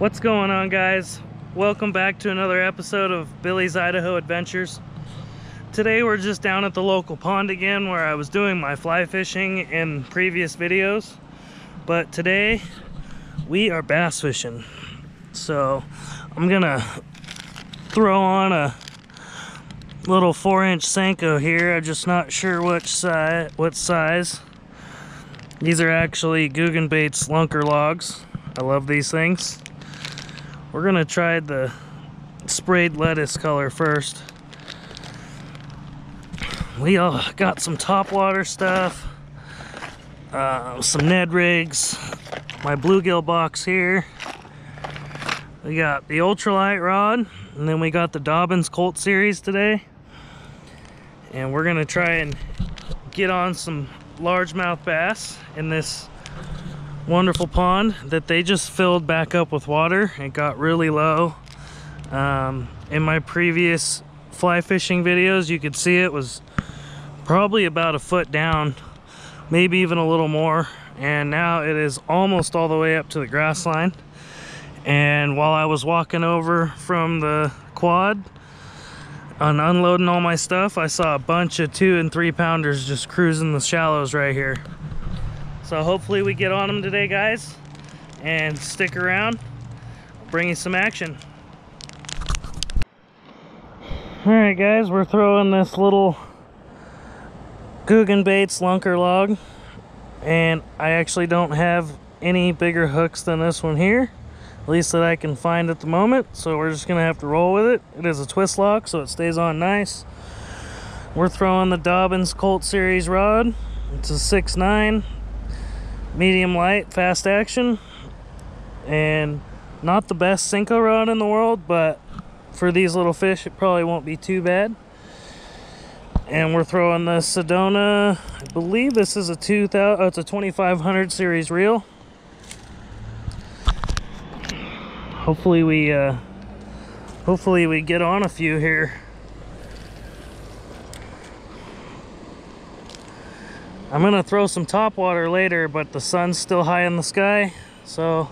What's going on, guys? Welcome back to another episode of Billy's Idaho Adventures. Today we're just down at the local pond again where I was doing my fly fishing in previous videos, but today we are bass fishing. So I'm gonna throw on a little 4-inch Senko here. I'm just not sure what size. These are actually Guggenbaits lunker logs. I love these things. We're gonna try the sprayed lettuce color first. We all got some topwater stuff, some Ned rigs, my bluegill box here. We got the ultralight rod, and then we got the Dobyns Colt series today. And we're gonna try and get on some largemouth bass in this wonderful pond that they just filled back up with water. It got really low. In my previous fly fishing videos, you could see it was probably about a foot down, maybe even a little more, and now it is almost all the way up to the grass line. And while I was walking over from the quad and unloading all my stuff, I saw a bunch of 2 and 3 pounders just cruising the shallows right here. So hopefully we get on them today, guys, and stick around. I'll bring you some action. Alright guys, we're throwing this little Guggenbaits lunker log, and I actually don't have any bigger hooks than this one here, at least that I can find at the moment, so we're just gonna have to roll with it. It is a twist lock, so it stays on nice. We're throwing the Dobyns Colt series rod. It's a 6'9", medium light, fast action, and not the best Senko rod in the world, but for these little fish it probably won't be too bad. And we're throwing the Sedona, I believe this is a 2500 series reel. Hopefully we get on a few here. I'm gonna throw some topwater later, but the sun's still high in the sky, so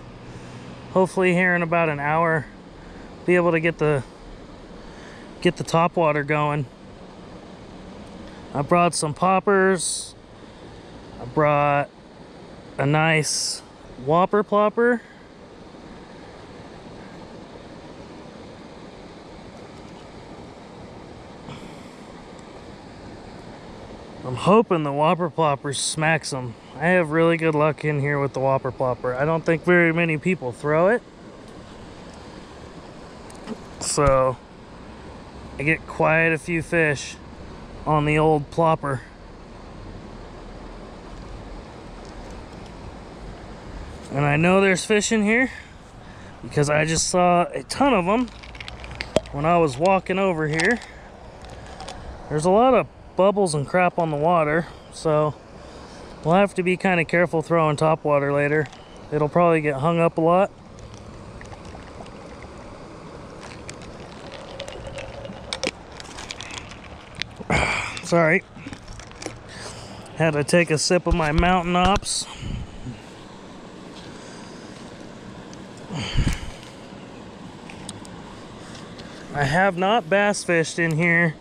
hopefully here in about an hour be able to get the topwater going. I brought some poppers. I brought a nice whopper plopper. I'm hoping the whopper plopper smacks them. I have really good luck in here with the whopper plopper. I don't think very many people throw it, so I get quite a few fish on the old plopper. And I know there's fish in here because I just saw a ton of them when I was walking over here. There's a lot of bubbles and crap on the water, so we'll have to be kind of careful throwing topwater later. It'll probably get hung up a lot. Sorry, had to take a sip of my Mountain Ops. I have not bass fished in here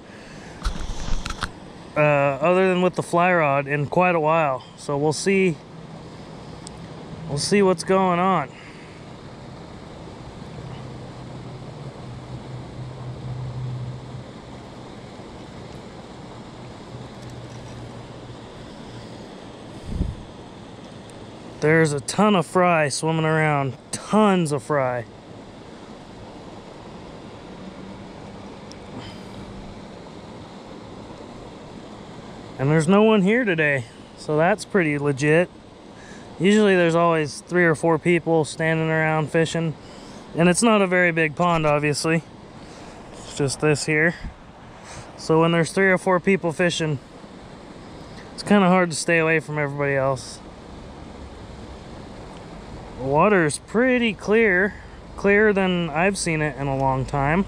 other than with the fly rod in quite a while, so we'll see what's going on. There's a ton of fry swimming around, tons of fry. And there's no one here today, so that's pretty legit. Usually there's always 3 or 4 people standing around fishing, and it's not a very big pond, obviously. It's just this here. So when there's 3 or 4 people fishing, it's kind of hard to stay away from everybody else. The water is pretty clear, clearer than I've seen it in a long time.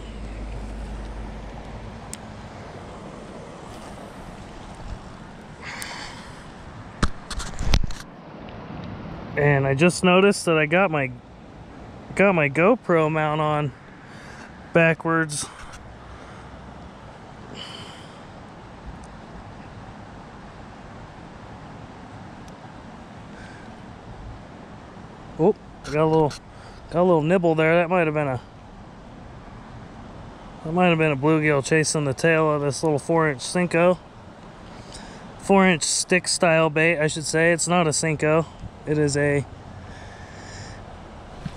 And I just noticed that I got my got my GoPro mount on backwards. Oh, got a little nibble there. That might have been a bluegill chasing the tail of this little 4-inch Senko. 4-inch stick style bait, I should say. It's not a Senko. It is a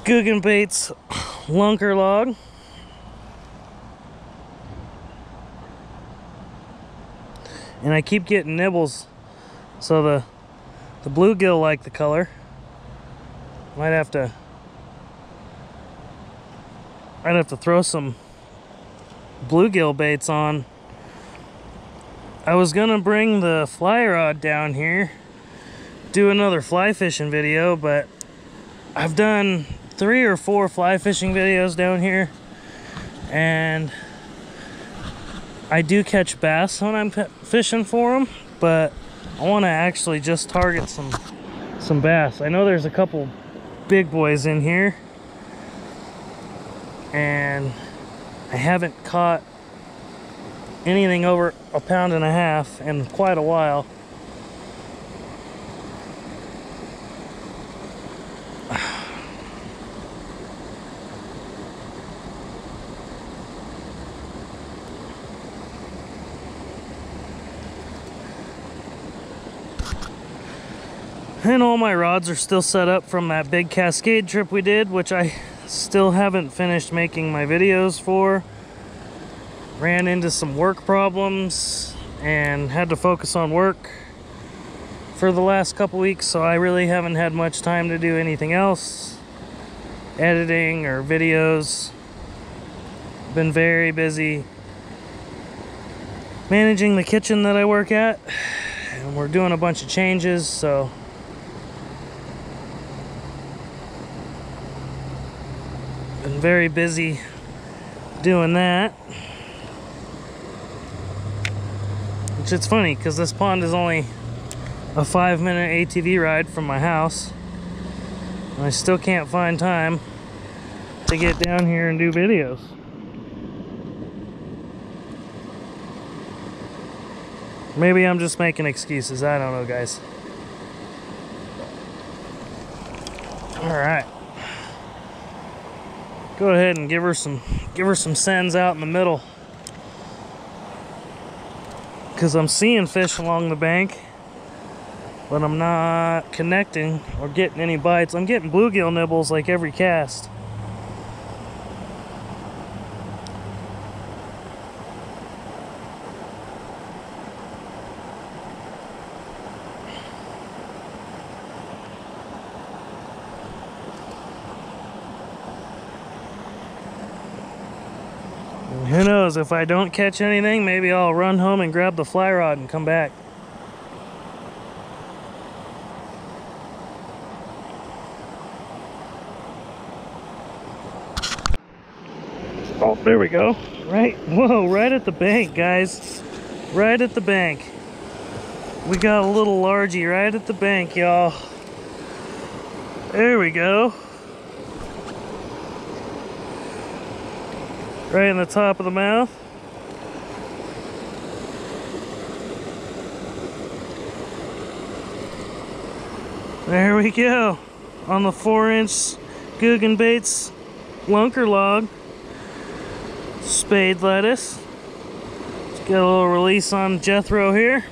Googan Baits lunker log. And I keep getting nibbles, so the bluegill like the color. Might have to throw some bluegill baits on. I was gonna bring the fly rod down here, do another fly fishing video, but I've done 3 or 4 fly fishing videos down here, and I do catch bass when I'm fishing for them, but I want to actually just target some bass. I know there's a couple big boys in here, and I haven't caught anything over 1.5 pounds in quite a while. And all my rods are still set up from that big Cascade trip we did, which I still haven't finished making my videos for. Ran into some work problems and had to focus on work for the last couple weeks, so I really haven't had much time to do anything else, editing or videos. Been very busy managing the kitchen that I work at, and we're doing a bunch of changes, so been very busy doing that. Which it's funny because this pond is only a 5-minute ATV ride from my house, and I still can't find time to get down here and do videos. Maybe I'm just making excuses. I don't know, guys. All right. Go ahead and give her some sends out in the middle, because I'm seeing fish along the bank, but I'm not connecting or getting any bites. I'm getting bluegill nibbles like every cast. Who knows, if I don't catch anything, maybe I'll run home and grab the fly rod and come back. Oh, there we go. Right, whoa, right at the bank, guys. Right at the bank. We got a little largie right at the bank, y'all. There we go. Right in the top of the mouth. There we go. On the 4-inch Googan Baits lunker log. Spade lettuce. Let's get a little release on Jethro here.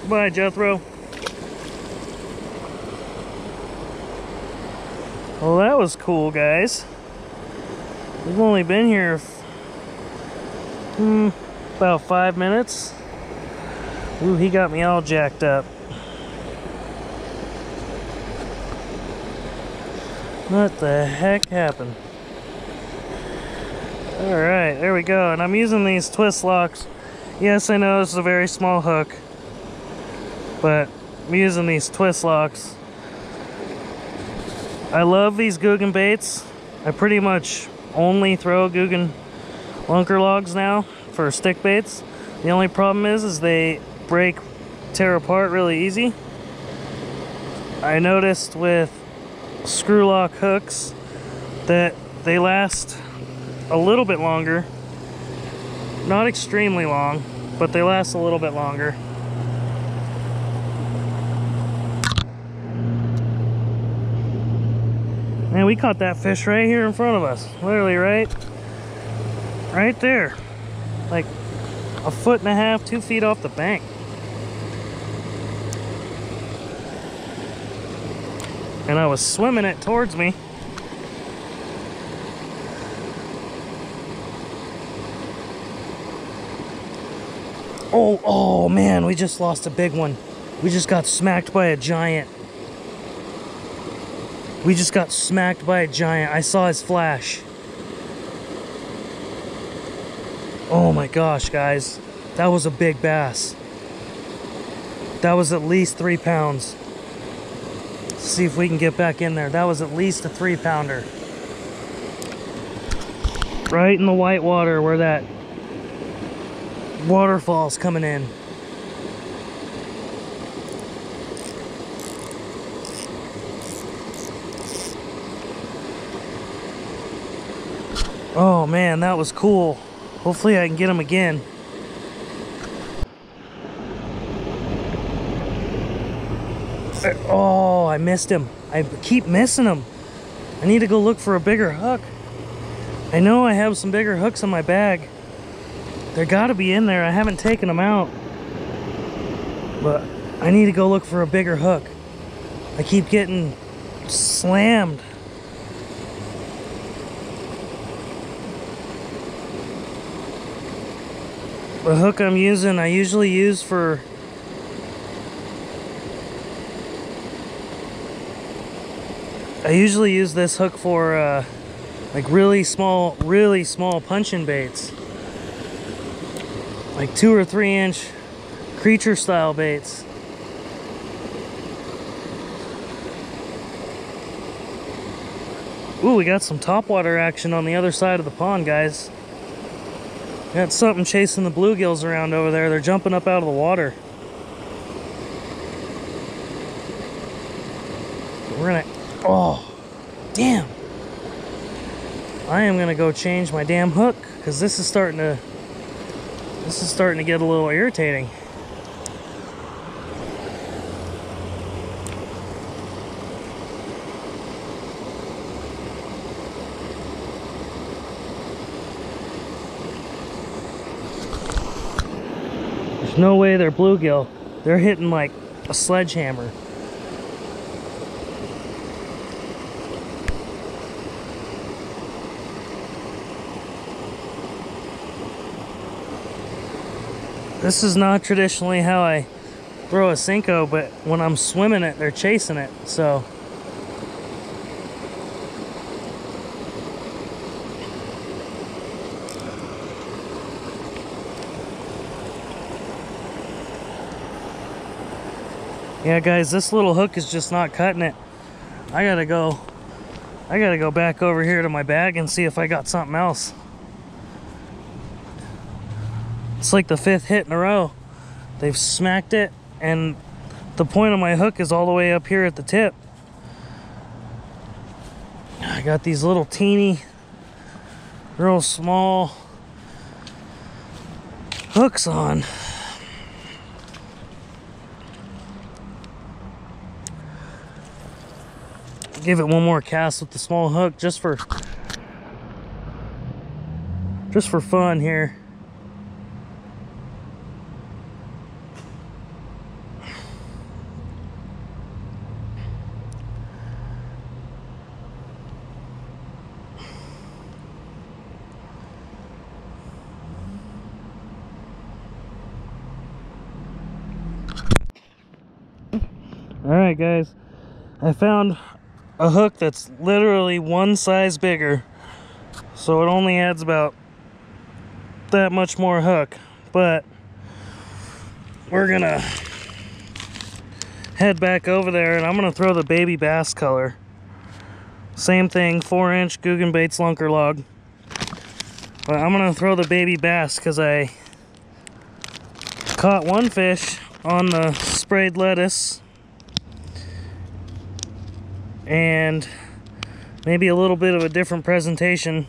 Bye, Jethro. Well, that was cool, guys. We've only been here about 5 minutes. Ooh, he got me all jacked up. What the heck happened? Alright, there we go. And I'm using these twist locks. Yes, I know this is a very small hook, but I'm using these twist locks. I love these Googan Baits. I pretty much only throw Googan lunker logs now for stick baits. The only problem is they tear apart really easy. I noticed with screw lock hooks that they last a little bit longer. Not extremely long, but they last a little bit longer. Man, we caught that fish right here in front of us. Literally right there. Like a foot and a half, 2 feet off the bank. And I was swimming it towards me. Oh man, we just lost a big one. We just got smacked by a giant. We just got smacked by a giant. I saw his flash. Oh my gosh, guys. That was a big bass. That was at least 3 pounds. Let's see if we can get back in there. That was at least a 3-pounder. Right in the white water where that waterfall's coming in. Oh man, that was cool. Hopefully I can get him again. Oh, I missed him. I keep missing him. I need to go look for a bigger hook. I know I have some bigger hooks in my bag. They're gotta be in there. I haven't taken them out. But I need to go look for a bigger hook. I keep getting slammed. The hook I'm using, I usually use for this hook for like really small punching baits, like 2 or 3 inch creature style baits. Ooh, we got some topwater action on the other side of the pond, guys. Got something chasing the bluegills around over there. They're jumping up out of the water. We're gonna... Oh, damn. I am gonna go change my damn hook because this is starting to get a little irritating. There's no way they're bluegill. They're hitting like a sledgehammer. This is not traditionally how I throw a Senko, but when I'm swimming it, they're chasing it, so. Yeah, guys, this little hook is just not cutting it. I gotta go back over here to my bag and see if I got something else. It's like the 5th hit in a row. They've smacked it, and the point of my hook is all the way up here at the tip. I got these little teeny, real small hooks on. Give it one more cast with the small hook just for fun here. All right, guys, I found a hook that's literally 1 size bigger, so it only adds about that much more hook, but we're gonna head back over there and I'm gonna throw the baby bass color. Same thing, 4-inch Googan Baits lunker log, but I'm gonna throw the baby bass because I caught one fish on the sprayed lettuce and maybe a little bit of a different presentation,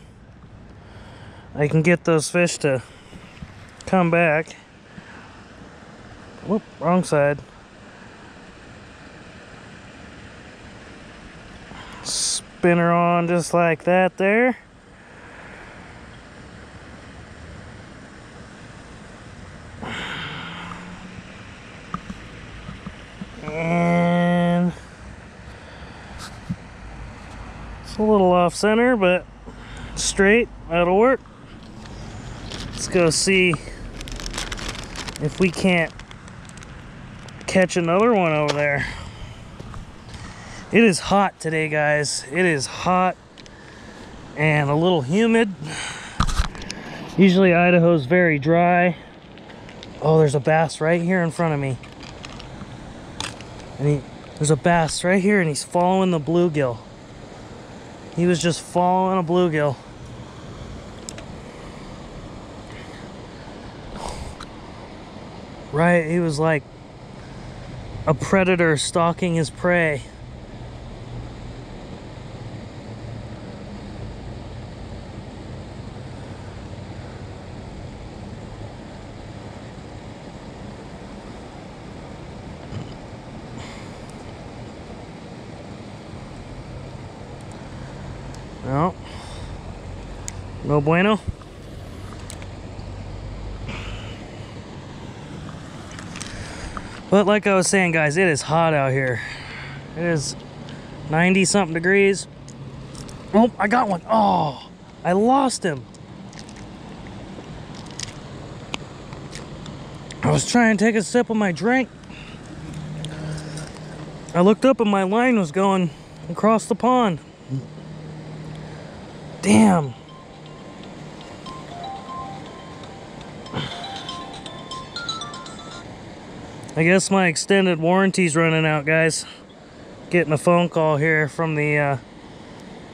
I can get those fish to come back. Whoop, wrong side. Spin her on just like that there. And it's a little off center, but straight, that'll work. Let's go see if we can't catch another one over there. It is hot today, guys. It is hot and a little humid. Usually Idaho's very dry. Oh, there's a bass right here in front of me. And there's a bass right here, and he's following the bluegill. He was just following a bluegill. Right, he was like a predator stalking his prey. No. No bueno. But like I was saying, guys, it is hot out here. It is 90 something degrees. Oh, I got one. Oh, I lost him. I was trying to take a sip of my drink. I looked up and my line was going across the pond. Damn. I guess my extended warranty's running out, guys. Getting a phone call here from the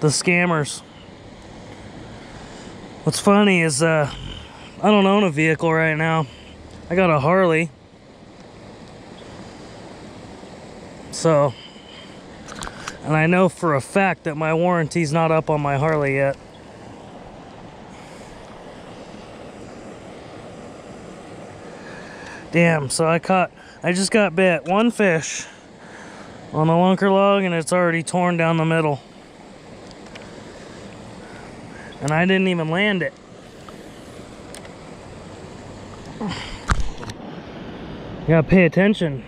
scammers. What's funny is I don't own a vehicle right now. I got a Harley. So, and I know for a fact that my warranty's not up on my Harley yet. Damn, so I just got bit one fish on the lunker log, and it's already torn down the middle. And I didn't even land it. You gotta pay attention.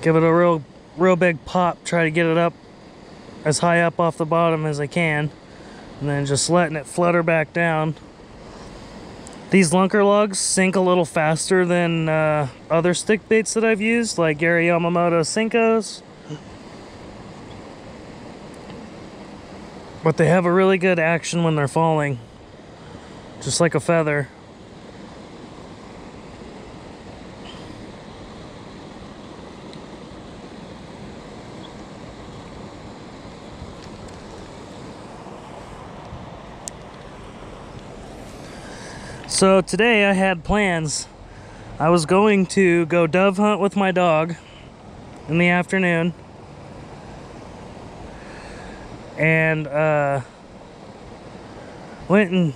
Give it a real big pop, try to get it up as high up off the bottom as I can, and then just letting it flutter back down. These lunker logs sink a little faster than other stick baits that I've used, like Gary Yamamoto Senkos. But they have a really good action when they're falling, just like a feather. So today I had plans. I was going to go dove hunt with my dog in the afternoon. And went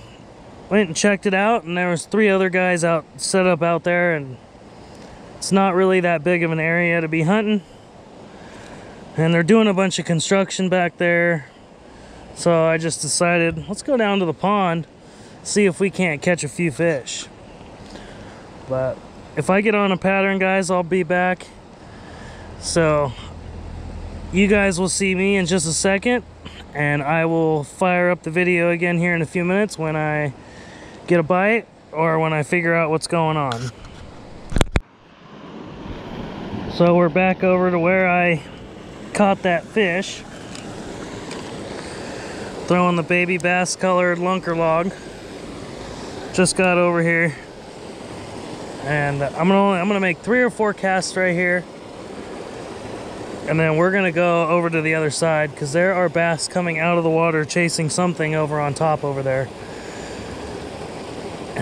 and checked it out, and there was 3 other guys out set up out there, and it's not really that big of an area to be hunting. And they're doing a bunch of construction back there. So I just decided, let's go down to the pond, see if we can't catch a few fish. But if I get on a pattern, guys, I'll be back. So you guys will see me in just a second, and I will fire up the video again here in a few minutes when I get a bite or when I figure out what's going on. So we're back over to where I caught that fish. Throwing the baby bass colored lunker log. Just got over here, and I'm gonna make 3 or 4 casts right here, and then we're gonna go over to the other side because there are bass coming out of the water chasing something over on top over there.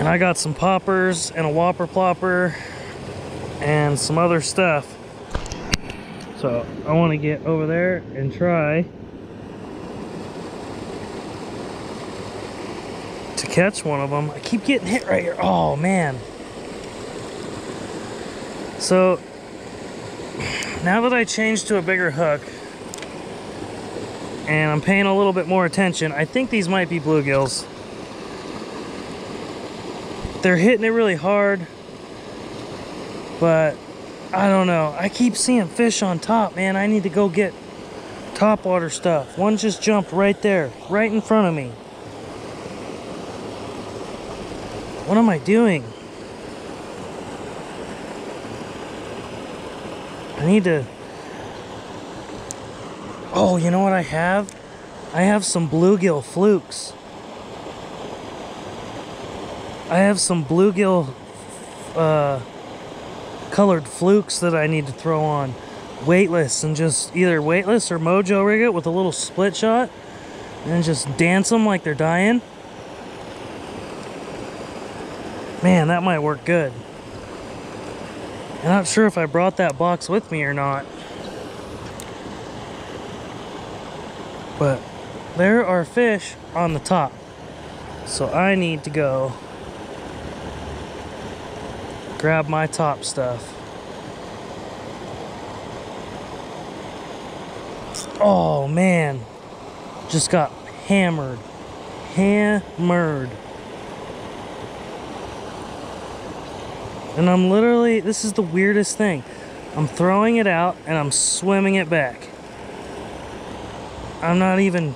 And I got some poppers and a whopper plopper and some other stuff. So I want to get over there and try to catch one of them. I keep getting hit right here. Oh man. So now that I changed to a bigger hook and I'm paying a little bit more attention, I think these might be bluegills. They're hitting it really hard, but I don't know. I keep seeing fish on top, man. I need to go get topwater stuff. One just jumped right there, right in front of me. What am I doing? I need to... Oh, you know what I have? I have some bluegill flukes. I have some bluegill colored flukes that I need to throw on weightless, and just either weightless or mojo rig it with a little split shot and just dance them like they're dying. Man, that might work good. I'm not sure if I brought that box with me or not, but there are fish on the top, so I need to go grab my top stuff. Oh man, just got hammered. And I'm literally, this is the weirdest thing. I'm throwing it out and I'm swimming it back. I'm not even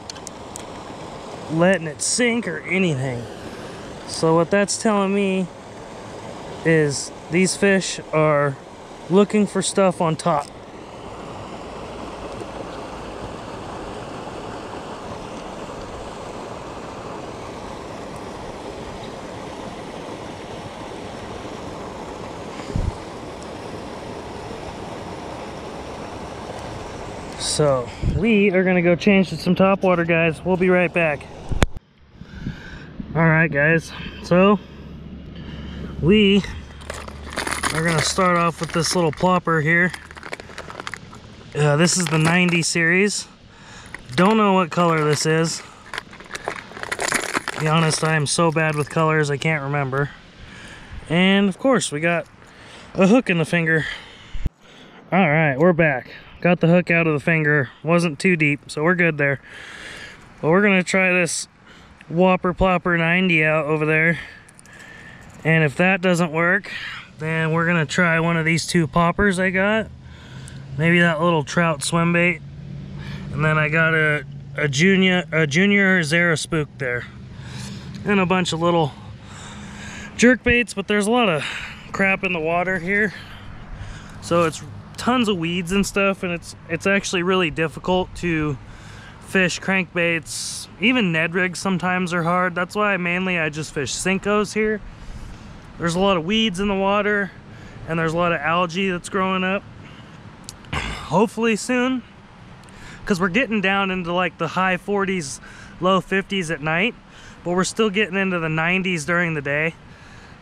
letting it sink or anything. So what that's telling me is these fish are looking for stuff on top. So we are gonna go change to some topwater, guys. We'll be right back. All right, guys, so we are gonna start off with this little plopper here. This is the 90 series. Don't know what color this is. To be honest, I am so bad with colors I can't remember. And of course we got a hook in the finger. All right, we're back. Got the hook out of the finger. Wasn't too deep, so we're good there. But we're gonna try this whopper plopper 90 out over there. And if that doesn't work, then we're gonna try one of these two poppers I got. Maybe that little trout swim bait. And then I got a junior Zara spook there. And a bunch of little jerk baits, but there's a lot of crap in the water here. So it's tons of weeds and stuff, and it's actually really difficult to fish crankbaits. Even Ned rigs sometimes are hard. That's why I just fish Senkos here. There's a lot of weeds in the water, and there's a lot of algae that's growing up. Hopefully soon, because we're getting down into like the high 40s, low 50s at night, but we're still getting into the 90s during the day.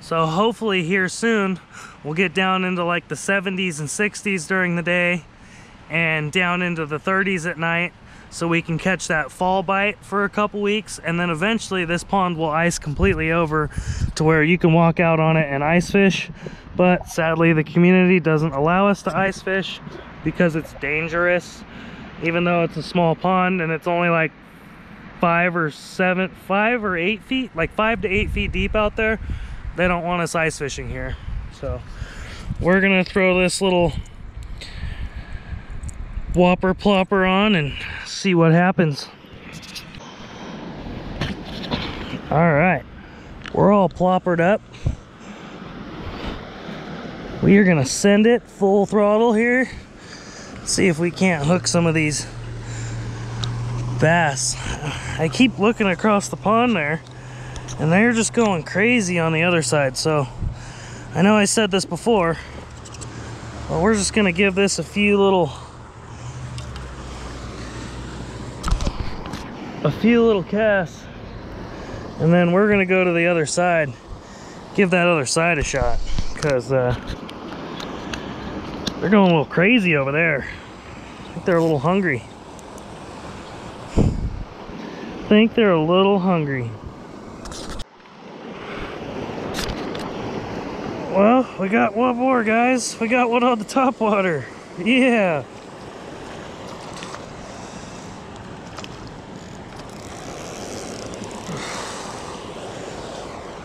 So hopefully here soon, we'll get down into like the 70s and 60s during the day and down into the 30s at night, so we can catch that fall bite for a couple weeks. And then eventually this pond will ice completely over to where you can walk out on it and ice fish. But sadly, the community doesn't allow us to ice fish because it's dangerous, even though it's a small pond and it's only like 5 or 8 feet, like 5 to 8 feet deep out there. They don't want us ice fishing here. So we're gonna throw this little whopper plopper on and see what happens. All right, we're all ploppered up. We are gonna send it full throttle here. See if we can't hook some of these bass. I keep looking across the pond there, and they're just going crazy on the other side. So I know I said this before, but we're just gonna give this a few little casts, and then we're gonna go to the other side give that other side a shot, because they're going a little crazy over there. I think they're a little hungry. Well, we got one more, guys. We got one on the top water. Yeah.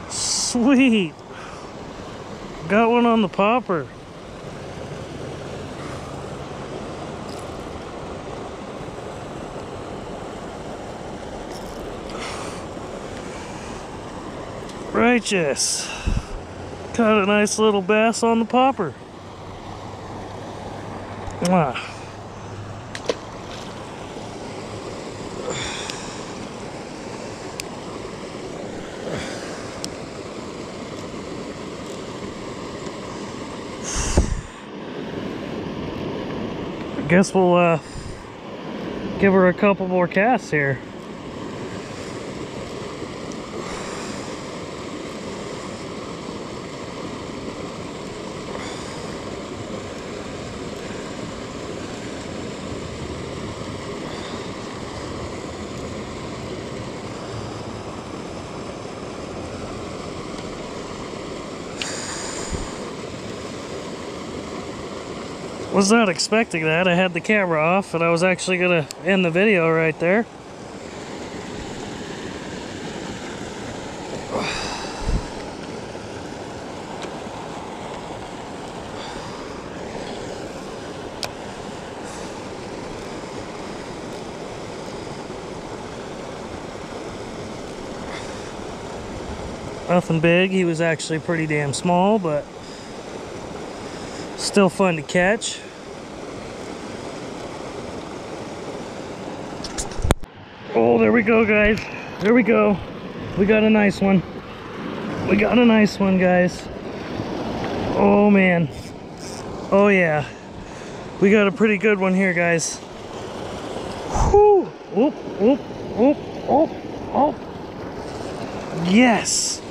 Sweet. Got one on the popper. Righteous. Got a nice little bass on the popper. Mwah. I guess we'll give her a couple more casts here. Was not expecting that. I had the camera off and I was actually gonna end the video right there. Nothing big. He was actually pretty damn small, but still fun to catch. Oh, there we go, guys. There we go. We got a nice one. We got a nice one, guys. Oh, man. Oh, yeah. We got a pretty good one here, guys. Whoo! Oop, oop, oop, oop, oop. Yes!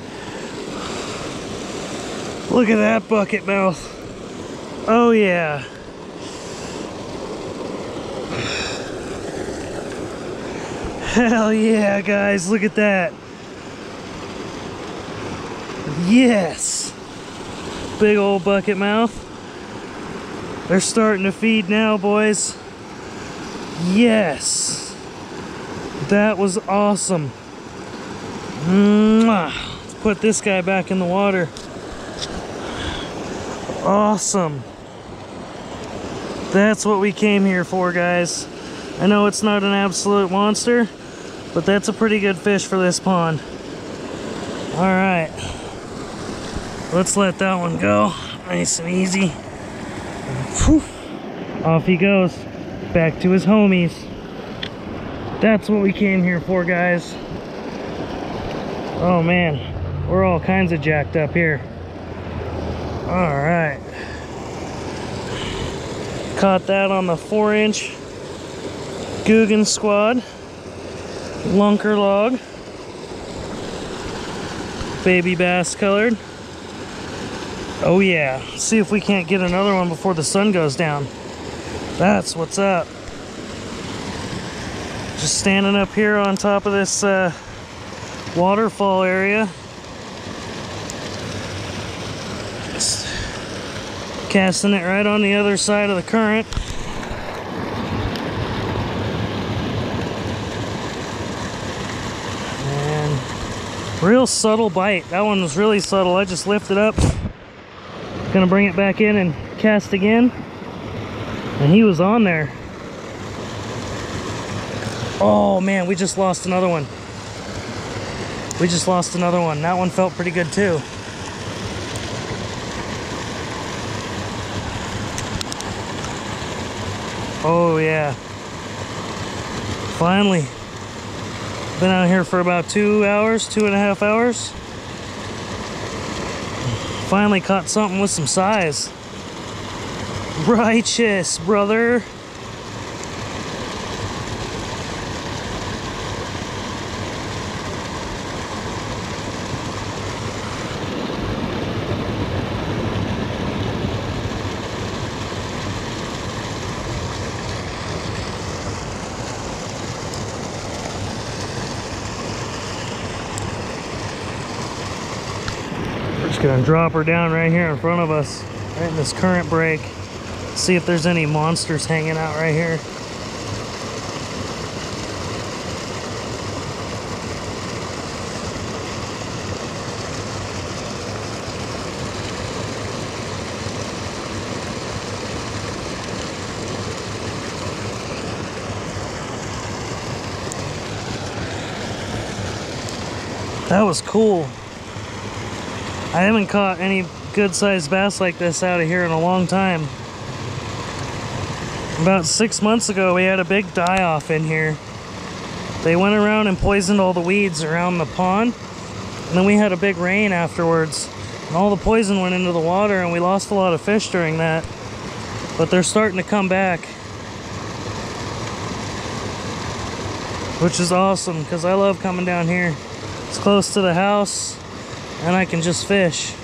Look at that bucket mouth. Oh, yeah. Hell yeah, guys, look at that. Yes. Big old bucket mouth. They're starting to feed now, boys. Yes. That was awesome. Mwah. Let's put this guy back in the water. Awesome. That's what we came here for, guys. I know it's not an absolute monster, but that's a pretty good fish for this pond. All right, let's let that one go. Nice and easy. Whew. Off he goes, back to his homies. That's what we came here for, guys. Oh man, we're all kinds of jacked up here. All right. Caught that on the 4-inch Googan Squad lunker log, baby bass colored. Oh yeah, see if we can't get another one before the sun goes down. That's what's up. Just standing up here on top of this waterfall area, just casting it right on the other side of the current. Real subtle bite. That one was really subtle. I just lifted up. Gonna bring it back in and cast again. And he was on there. Oh man, we just lost another one. We just lost another one. That one felt pretty good too. Oh yeah. Finally. Been out here for about 2 hours, 2.5 hours. Finally caught something with some size. Righteous, brother. Just gonna drop her down right here in front of us, right in this current break. See if there's any monsters hanging out right here. That was cool. I haven't caught any good-sized bass like this out of here in a long time. About 6 months ago, we had a big die-off in here. They went around and poisoned all the weeds around the pond, and then we had a big rain afterwards, and all the poison went into the water, and we lost a lot of fish during that. But they're starting to come back, which is awesome, because I love coming down here. It's close to the house, and I can just fish.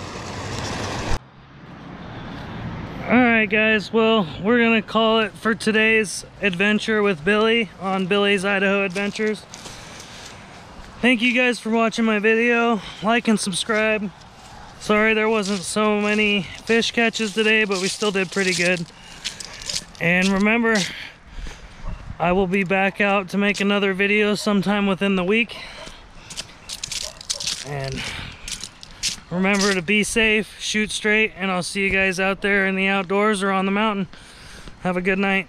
Alright guys, well, we're gonna call it for today's adventure with Billy on Billy's Idaho Adventures. Thank you guys for watching my video. Like and subscribe. Sorry there wasn't so many fish catches today, but we still did pretty good. And remember, I will be back out to make another video sometime within the week. And remember to be safe, shoot straight, and I'll see you guys out there in the outdoors or on the mountain. Have a good night.